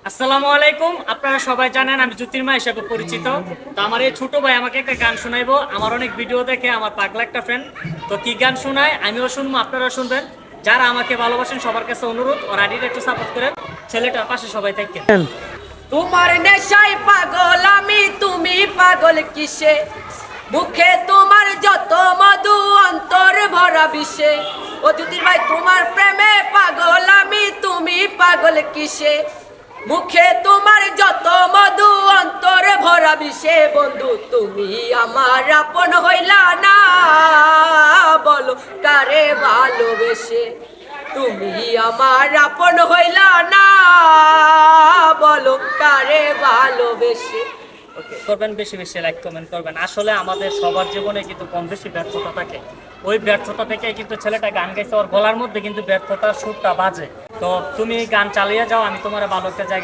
আসসালামু আলাইকুম। আপনারা সবাই জানেন আমি জ্যোতির্ময় হিসেবে পরিচিত। তো আমার এই ছোট ভাই আমাকে একটা গান শোনাইবো। আমার অনেক ভিডিও দেখে আমার পাগলা একটা ফ্রেন্ড। তো কি গান শোনায় আমিও শুনবো, আপনারা শুনবেন। যারা আমাকে ভালোবাসেন সবার কাছে অনুরোধ ওর আইডিটা একটু সাপোর্ট করেন, ছেলেটার পাশে সবাই থাকেন। তোমার নেশায় পাগল আমি, তুমি পাগল কিসে? মুখে তোমার যত মধু, অন্তর ভরা বিষে। ও জ্যোতির ভাই তোমার প্রেমে পাগল আমি, তুমি পাগল কিসে? মুখে তোমার যত মধু, অন্তর ভরা বিষে। বন্ধু তুমি আমার আপন হইলা না, বলো কারে ভালোবেসে? তুমি আমার আপন হইলা না, বলো কারে ভালোবেসে? করবেন বেশি বেশি লাইক কমেন্ট করবেন। আসলে আমাদের সবার জীবনে কিন্তু কম বেশি ব্যর্থতা থাকে। ওই ব্যর্থতা থেকে কিন্তু ছেলেটা গান গাইছে, ওর গলার মধ্যে কিন্তু ব্যর্থতার সুরটা বাজে। তো তুমি গান চালিয়ে যাও, আমি তোমার ভালো একটা জায়গায়